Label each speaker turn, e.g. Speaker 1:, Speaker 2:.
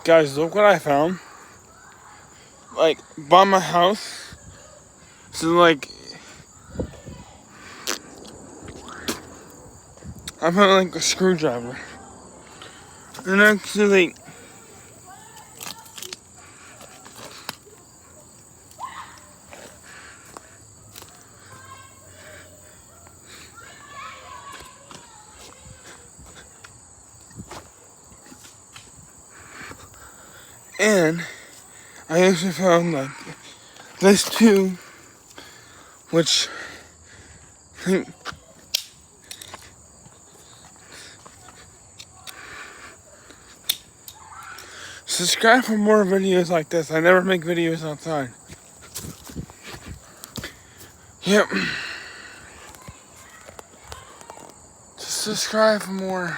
Speaker 1: Guys, look what I found. Like, by my house. So, like, I found, like, a screwdriver. And actually, and I also found, like, this too, which, subscribe for more videos like this. I never make videos outside. Yep. Just subscribe for more.